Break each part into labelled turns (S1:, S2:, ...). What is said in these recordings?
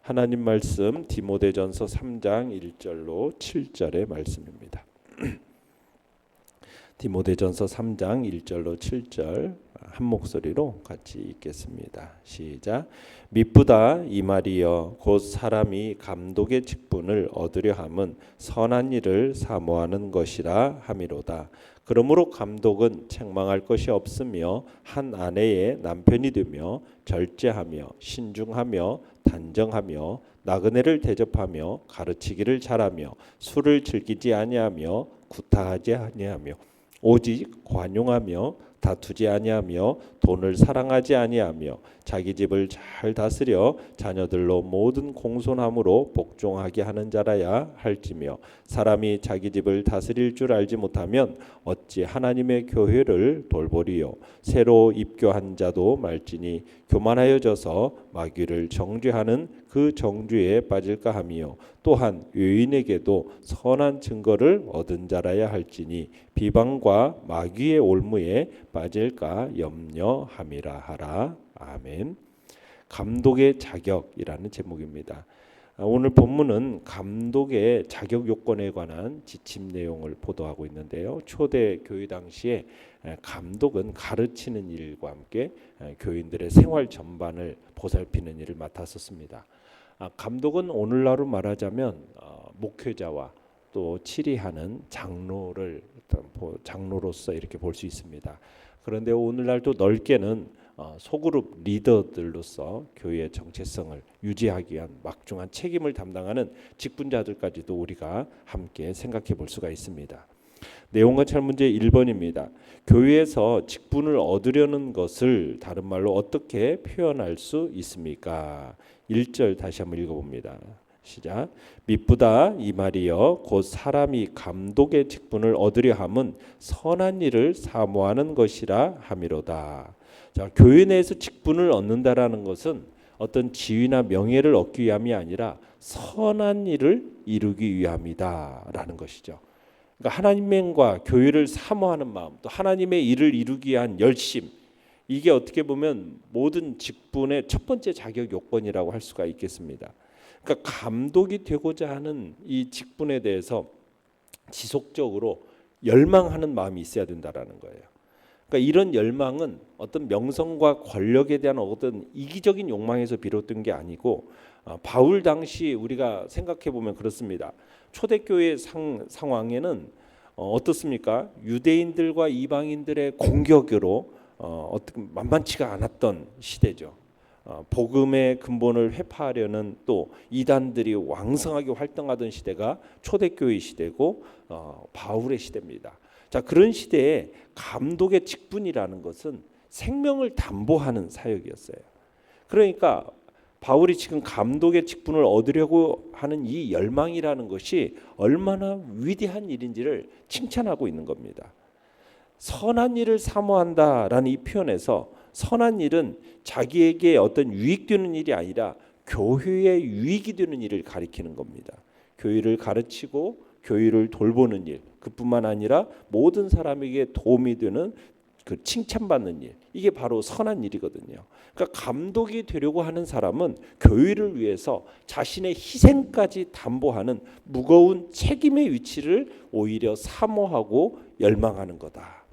S1: 하나님 말씀 디모데전서 3장 1절로 7절의 말씀입니다. 디모데전서 3장 1절로 7절 한 목소리로 같이 읽겠습니다. 시작. 미쁘다 이 말이여 곧 사람이 감독의 직분을 얻으려 함은 선한 일을 사모하는 것이라 함이로다. 그러므로 감독은 책망할 것이 없으며 한 아내의 남편이 되며 절제하며 신중하며 단정하며 나그네를 대접하며 가르치기를 잘하며 술을 즐기지 아니하며 구타하지 아니하며 오직 관용하며 다투지 아니하며 돈을 사랑하지 아니하며 자기 집을 잘 다스려 자녀들로 모든 공손함으로 복종하게 하는 자라야 할지며 사람이 자기 집을 다스릴 줄 알지 못하면 어찌 하나님의 교회를 돌보리요. 새로 입교한 자도 말지니 교만하여져서 마귀를 정죄하는 그 정죄에 빠질까 하며 또한 외인에게도 선한 증거를 얻은 자라야 할지니 비방과 마귀의 올무에 빠질까 염려함이라 하라. 아멘. 감독의 자격이라는 제목입니다. 오늘 본문은 감독의 자격 요건에 관한 지침 내용을 보도하고 있는데요. 초대 교회 당시에 감독은 가르치는 일과 함께 교인들의 생활 전반을 보살피는 일을 맡았었습니다. 감독은 오늘날로 말하자면 목회자와 또 치리하는 장로로서 이렇게 볼 수 있습니다. 그런데 오늘날도 넓게는 소그룹 리더들로서 교회의 정체성을 유지하기 위한 막중한 책임을 담당하는 직분자들까지도 우리가 함께 생각해 볼 수가 있습니다. 내용과 찰문제 1번입니다. 교회에서 직분을 얻으려는 것을 다른 말로 어떻게 표현할 수 있습니까? 1절 다시 한번 읽어봅니다. 시작. 미쁘다 이 말이여 곧 사람이 감독의 직분을 얻으려 함은 선한 일을 사모하는 것이라 함이로다. 자, 교회 내에서 직분을 얻는다라는 것은 어떤 지위나 명예를 얻기 위함이 아니라 선한 일을 이루기 위함이다라는 것이죠. 그러니까 하나님과 교회를 사모하는 마음, 또 하나님의 일을 이루기 위한 열심, 이게 어떻게 보면 모든 직분의 첫 번째 자격 요건이라고 할 수가 있겠습니다. 그러니까 감독이 되고자 하는 이 직분에 대해서 지속적으로 열망하는 마음이 있어야 된다라는 거예요. 그러니까 이런 열망은 어떤 명성과 권력에 대한 어떤 이기적인 욕망에서 비롯된 게 아니고 바울 당시 우리가 생각해 보면 그렇습니다. 초대교회 상황에는 어떻습니까? 유대인들과 이방인들의 공격으로 어떻게 만만치가 않았던 시대죠. 복음의 근본을 회파하려는 또 이단들이 왕성하게 활동하던 시대가 초대교회 시대고 바울의 시대입니다. 자, 그런 시대에 감독의 직분이라는 것은 생명을 담보하는 사역이었어요. 그러니까 바울이 지금 감독의 직분을 얻으려고 하는 이 열망이라는 것이 얼마나 위대한 일인지를 칭찬하고 있는 겁니다. 선한 일을 사모한다라는 이 표현에서 선한 일은 자기에게 어떤 유익되는 일이 아니라 교회에 유익이 되는 일을 가리키는 겁니다. 교회를 가르치고 교회를 돌보는 일, 그뿐만 아니라 모든 사람에게 도움이 되는 그 칭찬받는 일, 이게 바로 선한 일이거든요. 그러니까 감독이 되려고 하는 사람은 교회를 위해서 자신의 희생까지 담보하는 무거운 책임의 위치를 오히려 사모하고 열망하는 거다.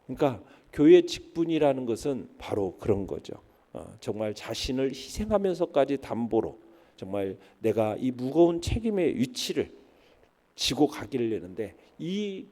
S1: 그러니까 교회 직분이라는 것은 바로 그런 거죠. 정말 자신을 희생하면서까지 담보로 정말 내가 이 무거운 책임의 위치를 지고 가기를 내는데 이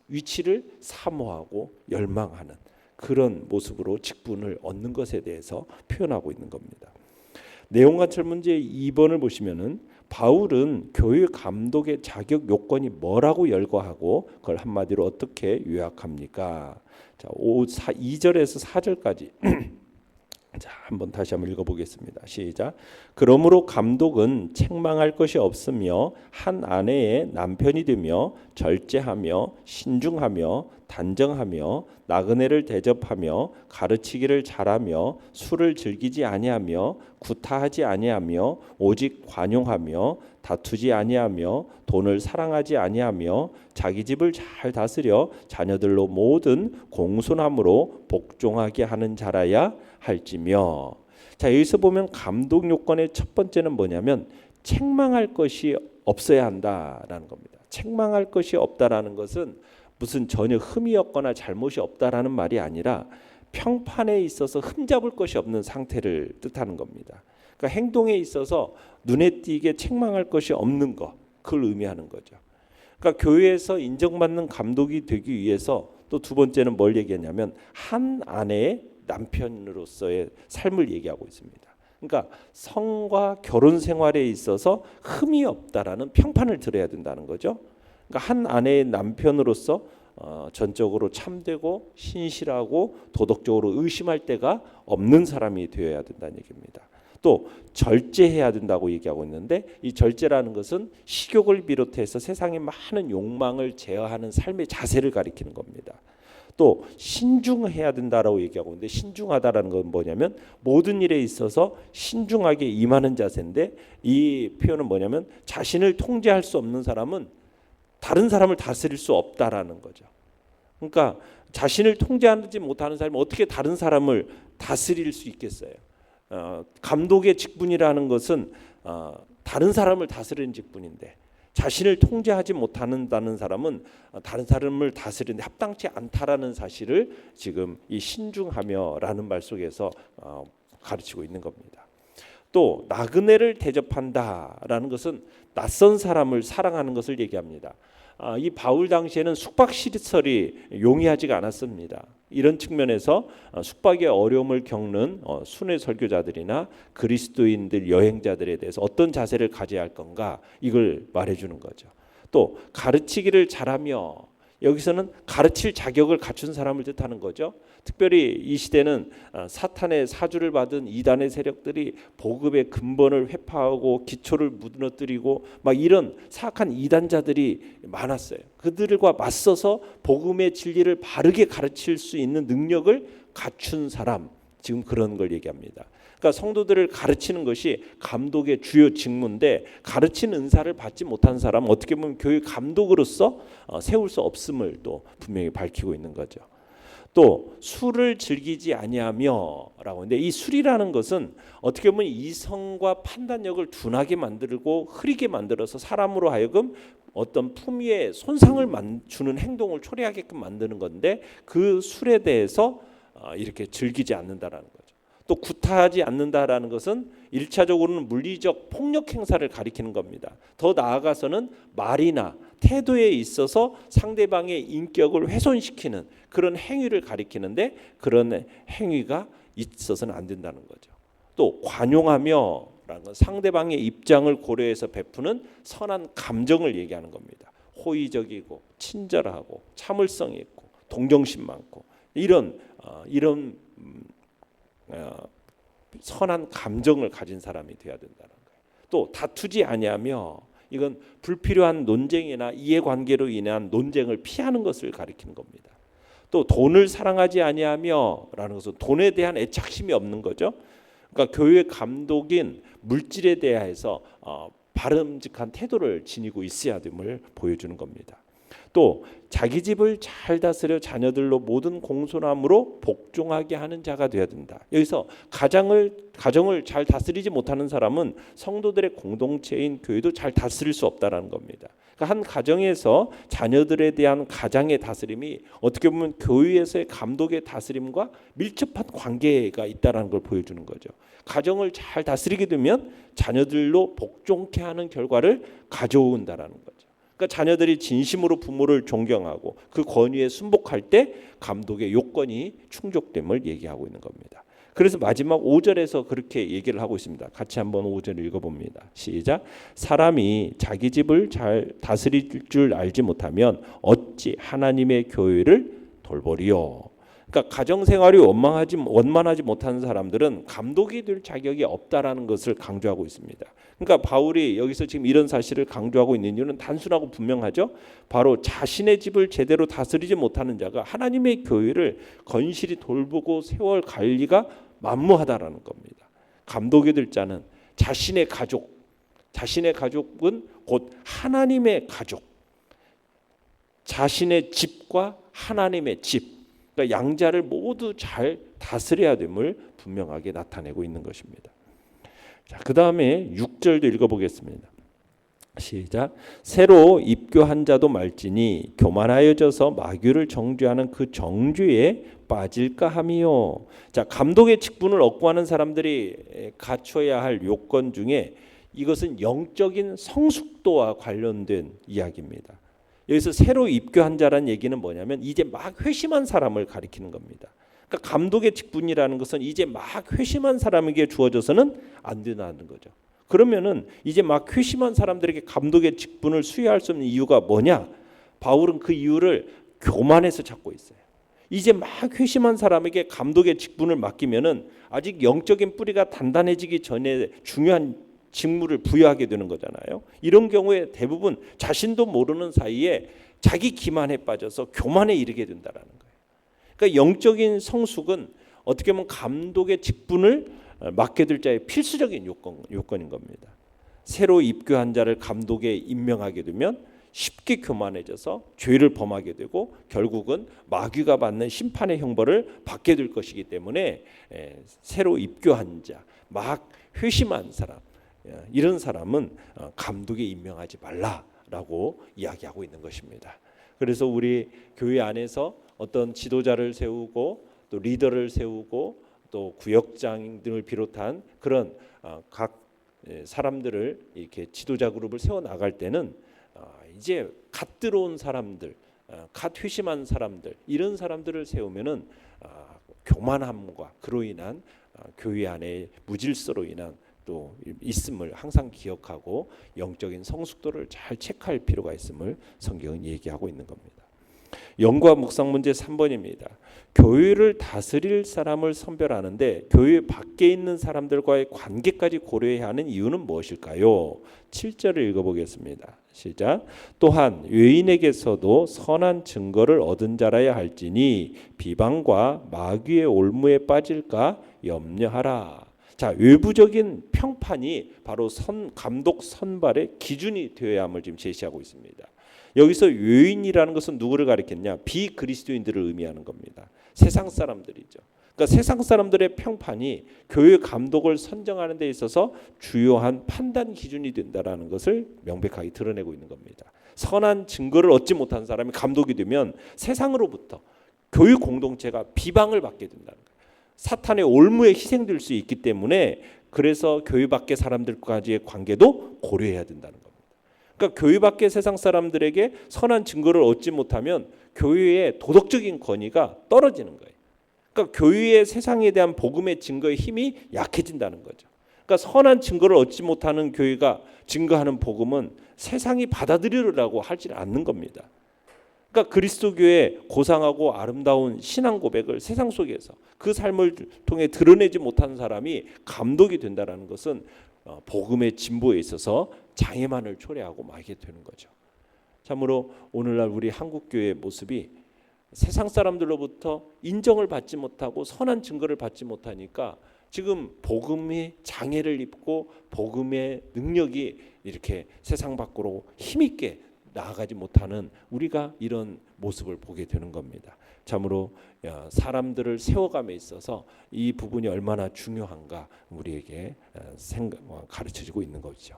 S1: 위치를 사모하고 열망하는 그런 모습으로 직분을 얻는 것에 대해서 표현하고 있는 겁니다. 내용과 찰문제 2번을 보시면은 바울은 교회 감독의 자격 요건이 뭐라고 열거하고 그걸 한마디로 어떻게 요약합니까? 자, 2절에서 4절까지 자, 한번 다시 한번 읽어보겠습니다. 시작. 그러므로 감독은 책망할 것이 없으며 한 아내의 남편이 되며 절제하며 신중하며 단정하며 나그네를 대접하며 가르치기를 잘하며 술을 즐기지 아니하며 구타하지 아니하며 오직 관용하며 다투지 아니하며 돈을 사랑하지 아니하며 자기 집을 잘 다스려 자녀들로 모든 공손함으로 복종하게 하는 자라야 할지며. 자, 여기서 보면 감독 요건의 첫 번째는 뭐냐면 책망할 것이 없어야 한다라는 겁니다. 책망할 것이 없다라는 것은 무슨 전혀 흠이 없거나 잘못이 없다라는 말이 아니라 평판에 있어서 흠잡을 것이 없는 상태를 뜻하는 겁니다. 그러니까 행동에 있어서 눈에 띄게 책망할 것이 없는 것, 그걸 의미하는 거죠. 그러니까 교회에서 인정받는 감독이 되기 위해서 또 두 번째는 뭘 얘기하냐면 한 아내의 남편으로서의 삶을 얘기하고 있습니다. 그러니까 성과 결혼 생활에 있어서 흠이 없다라는 평판을 들어야 된다는 거죠. 그러니까 한 아내의 남편으로서 전적으로 참되고 신실하고 도덕적으로 의심할 데가 없는 사람이 되어야 된다는 얘기입니다. 또 절제해야 된다고 얘기하고 있는데 이 절제라는 것은 식욕을 비롯해서 세상의 많은 욕망을 제어하는 삶의 자세를 가리키는 겁니다. 또 신중해야 된다라고 얘기하고 있는데 신중하다라는 건 뭐냐면 모든 일에 있어서 신중하게 임하는 자세인데 이 표현은 뭐냐면 자신을 통제할 수 없는 사람은 다른 사람을 다스릴 수 없다라는 거죠. 그러니까 자신을 통제하지 못하는 사람이 어떻게 다른 사람을 다스릴 수 있겠어요? 감독의 직분이라는 것은 다른 사람을 다스리는 직분인데 자신을 통제하지 못한다는 사람은 다른 사람을 다스리는데 합당치 않다라는 사실을 지금 이 신중하며라는 말 속에서 가르치고 있는 겁니다. 또 나그네를 대접한다라는 것은 낯선 사람을 사랑하는 것을 얘기합니다. 이 바울 당시에는 숙박 시설이 용이하지가 않았습니다. 이런 측면에서 숙박의 어려움을 겪는 순회 설교자들이나 그리스도인들 여행자들에 대해서 어떤 자세를 가져야 할 건가 이걸 말해주는 거죠. 또 가르치기를 잘하며 여기서는 가르칠 자격을 갖춘 사람을 뜻하는 거죠. 특별히 이 시대는 사탄의 사주를 받은 이단의 세력들이 복음의 근본을 회파하고 기초를 무너뜨리고 막 이런 사악한 이단자들이 많았어요. 그들과 맞서서 복음의 진리를 바르게 가르칠 수 있는 능력을 갖춘 사람, 지금 그런 걸 얘기합니다. 그러니까 성도들을 가르치는 것이 감독의 주요 직무인데 가르치는 은사를 받지 못한 사람은 어떻게 보면 교회 감독으로서 세울 수 없음을 또 분명히 밝히고 있는 거죠. 또 술을 즐기지 아니하며라고 하는데 이 술이라는 것은 어떻게 보면 이성과 판단력을 둔하게 만들고 흐리게 만들어서 사람으로 하여금 어떤 품위에 손상을 주는 행동을 초래하게끔 만드는 건데 그 술에 대해서 이렇게 즐기지 않는다라는 거죠. 또 구타하지 않는다라는 것은 1차적으로는 물리적 폭력 행사를 가리키는 겁니다. 더 나아가서는 말이나 태도에 있어서 상대방의 인격을 훼손시키는 그런 행위를 가리키는데 그런 행위가 있어서는 안 된다는 거죠. 또 관용하며라는 건 상대방의 입장을 고려해서 베푸는 선한 감정을 얘기하는 겁니다. 호의적이고 친절하고 참을성이 있고 동정심 많고 이런 선한 감정을 가진 사람이 되어야 된다는 거예요. 또 다투지 아니하며 이건 불필요한 논쟁이나 이해관계로 인한 논쟁을 피하는 것을 가리키는 겁니다. 또 돈을 사랑하지 아니하며라는 것은 돈에 대한 애착심이 없는 거죠. 그러니까 교회 감독인 물질에 대해서 바람직한 태도를 지니고 있어야 됨을 보여주는 겁니다. 또 자기 집을 잘 다스려 자녀들로 모든 공손함으로 복종하게 하는 자가 되어야 된다. 여기서 가정을 잘 다스리지 못하는 사람은 성도들의 공동체인 교회도 잘 다스릴 수 없다라는 겁니다. 그러니까 한 가정에서 자녀들에 대한 가장의 다스림이 어떻게 보면 교회에서의 감독의 다스림과 밀접한 관계가 있다는 걸 보여주는 거죠. 가정을 잘 다스리게 되면 자녀들로 복종케 하는 결과를 가져온다라는 거죠. 그러니까 자녀들이 진심으로 부모를 존경하고 그 권위에 순복할 때 감독의 요건이 충족됨을 얘기하고 있는 겁니다. 그래서 마지막 5절에서 그렇게 얘기를 하고 있습니다. 같이 한번 5절 읽어봅니다. 시작. 사람이 자기 집을 잘 다스릴 줄 알지 못하면 어찌 하나님의 교회를 돌보리요. 그러니까 가정생활이 원만하지 못하는 사람들은 감독이 될 자격이 없다라는 것을 강조하고 있습니다. 그러니까 바울이 여기서 지금 이런 사실을 강조하고 있는 이유는 단순하고 분명하죠. 바로 자신의 집을 제대로 다스리지 못하는 자가 하나님의 교회를 건실히 돌보고 세월 관리가 만무하다라는 겁니다. 감독이 될 자는 자신의 가족은 곧 하나님의 가족, 자신의 집과 하나님의 집, 그러니까 양자를 모두 잘 다스려야 됨을 분명하게 나타내고 있는 것입니다. 자, 그 다음에 6절도 읽어보겠습니다. 시작. 새로 입교한 자도 말지니 교만하여져서 마귀를 정죄하는 그 정죄에 빠질까 함이요. 자, 감독의 직분을 얻고 하는 사람들이 갖춰야 할 요건 중에 이것은 영적인 성숙도와 관련된 이야기입니다. 여기서 새로 입교한 자란 얘기는 뭐냐면 이제 막 회심한 사람을 가리키는 겁니다. 그러니까 감독의 직분이라는 것은 이제 막 회심한 사람에게 주어져서는 안 된다는 거죠. 그러면은 이제 막 회심한 사람들에게 감독의 직분을 수여할 수 없는 이유가 뭐냐? 바울은 그 이유를 교만에서 찾고 있어요. 이제 막 회심한 사람에게 감독의 직분을 맡기면은 아직 영적인 뿌리가 단단해지기 전에 중요한 직무를 부여하게 되는 거잖아요. 이런 경우에 대부분 자신도 모르는 사이에 자기 기만에 빠져서 교만에 이르게 된다라는 거예요. 그러니까 영적인 성숙은 어떻게 보면 감독의 직분을 맡게 될 자의 필수적인 요건인 겁니다. 새로 입교한 자를 감독에 임명하게 되면 쉽게 교만해져서 죄를 범하게 되고 결국은 마귀가 받는 심판의 형벌을 받게 될 것이기 때문에 새로 입교한 자, 막 회심한 사람, 이런 사람은 감독에 임명하지 말라라고 이야기하고 있는 것입니다. 그래서 우리 교회 안에서 어떤 지도자를 세우고 또 리더를 세우고 또 구역장 등을 비롯한 그런 각 사람들을 이렇게 지도자 그룹을 세워 나갈 때는 이제 갓 들어온 사람들, 갓 회심한 사람들, 이런 사람들을 세우면은 교만함과 그로 인한 교회 안에 무질서로 인한 또 있음을 항상 기억하고 영적인 성숙도를 잘 체크할 필요가 있음을 성경은 얘기하고 있는 겁니다. 영과 묵상 문제 3번입니다. 교회를 다스릴 사람을 선별하는데 교회 밖에 있는 사람들과의 관계까지 고려해야 하는 이유는 무엇일까요? 7절을 읽어보겠습니다. 시작. 또한 외인에게서도 선한 증거를 얻은 자라야 할지니 비방과 마귀의 올무에 빠질까 염려하라. 자, 외부적인 평판이 바로 감독 선발의 기준이 되어야 함을 지금 제시하고 있습니다. 여기서 외인이라는 것은 누구를 가리켰냐? 비그리스도인들을 의미하는 겁니다. 세상 사람들이죠. 그러니까 세상 사람들의 평판이 교회 감독을 선정하는 데 있어서 주요한 판단 기준이 된다라는 것을 명백하게 드러내고 있는 겁니다. 선한 증거를 얻지 못한 사람이 감독이 되면 세상으로부터 교회 공동체가 비방을 받게 된다는 거예요. 사탄의 올무에 희생될 수 있기 때문에 그래서 교회 밖의 사람들까지의 관계도 고려해야 된다는 겁니다. 그러니까 교회 밖의 세상 사람들에게 선한 증거를 얻지 못하면 교회의 도덕적인 권위가 떨어지는 거예요. 그러니까 교회의 세상에 대한 복음의 증거의 힘이 약해진다는 거죠. 그러니까 선한 증거를 얻지 못하는 교회가 증거하는 복음은 세상이 받아들이려고 하지 않는 겁니다. 그러니까 그리스도교의 고상하고 아름다운 신앙 고백을 세상 속에서 그 삶을 통해 드러내지 못한 사람이 감독이 된다는 것은 복음의 진보에 있어서 장애만을 초래하고 마게 되는 거죠. 참으로 오늘날 우리 한국교회의 모습이 세상 사람들로부터 인정을 받지 못하고 선한 증거를 받지 못하니까 지금 복음이 장애를 입고 복음의 능력이 이렇게 세상 밖으로 힘있게 나아가지 못하는 우리가 이런 모습을 보게 되는 겁니다. 참으로 사람들을 세워감에 있어서 이 부분이 얼마나 중요한가 우리에게 가르쳐지고 있는 거죠.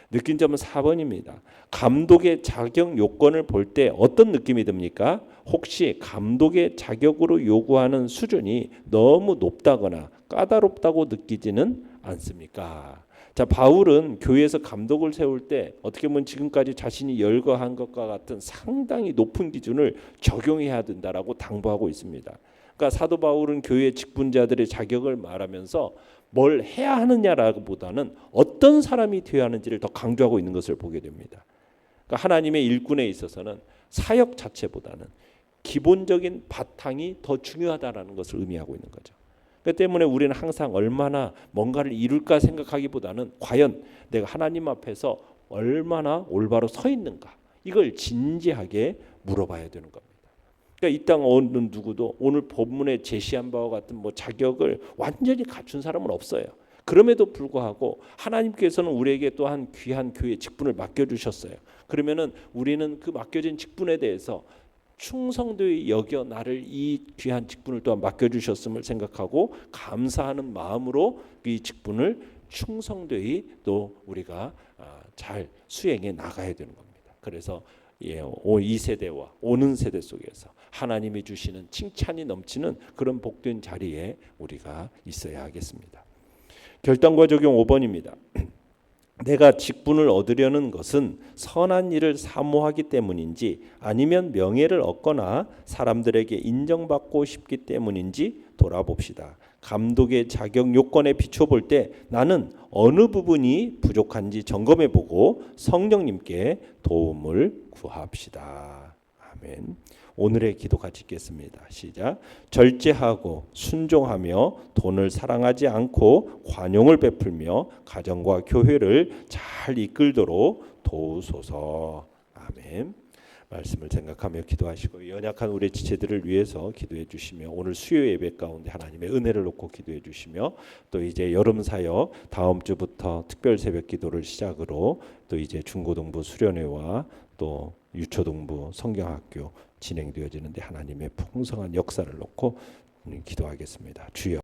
S1: 느낀 점은 4번입니다. 감독의 자격 요건을 볼 때 어떤 느낌이 듭니까? 혹시 감독의 자격으로 요구하는 수준이 너무 높다거나 까다롭다고 느끼지는 않습니까? 자, 바울은 교회에서 감독을 세울 때 어떻게 보면 지금까지 자신이 열거한 것과 같은 상당히 높은 기준을 적용해야 된다라고 당부하고 있습니다. 그러니까 사도 바울은 교회 직분자들의 자격을 말하면서 뭘 해야 하느냐라기보다는 어떤 사람이 되어야 하는지를 더 강조하고 있는 것을 보게 됩니다. 그러니까 하나님의 일꾼에 있어서는 사역 자체보다는 기본적인 바탕이 더 중요하다라는 것을 의미하고 있는 거죠. 그 때문에 우리는 항상 얼마나 뭔가를 이룰까 생각하기보다는 과연 내가 하나님 앞에서 얼마나 올바로 서 있는가 이걸 진지하게 물어봐야 되는 겁니다. 그러니까 이 땅 어느 누구도 오늘 본문에 제시한 바와 같은 자격을 완전히 갖춘 사람은 없어요. 그럼에도 불구하고 하나님께서는 우리에게 또한 귀한 교회 직분을 맡겨주셨어요. 그러면은 우리는 그 맡겨진 직분에 대해서 충성되이 여겨 나를 이 귀한 직분을 또한 맡겨주셨음을 생각하고 감사하는 마음으로 이 직분을 충성되이 또 우리가 잘 수행해 나가야 되는 겁니다. 그래서 이 세대와 오는 세대 속에서 하나님이 주시는 칭찬이 넘치는 그런 복된 자리에 우리가 있어야 하겠습니다. 결단과 적용 5번입니다. 내가 직분을 얻으려는 것은 선한 일을 사모하기 때문인지 아니면 명예를 얻거나 사람들에게 인정받고 싶기 때문인지 돌아봅시다. 감독의 자격 요건에 비춰볼 때 나는 어느 부분이 부족한지 점검해보고 성령님께 도움을 구합시다. 아멘. 오늘의 기도 같이 읽겠습니다. 시작. 절제하고 순종하며 돈을 사랑하지 않고 관용을 베풀며 가정과 교회를 잘 이끌도록 도우소서. 아멘. 말씀을 생각하며 기도하시고 연약한 우리 지체들을 위해서 기도해 주시며 오늘 수요 예배 가운데 하나님의 은혜를 놓고 기도해 주시며 또 이제 여름 사역 다음 주부터 특별 새벽 기도를 시작으로 또 이제 중고등부 수련회와 또 유초등부 성경학교 진행되어지는데 하나님의 풍성한 역사를 놓고 기도하겠습니다. 주여.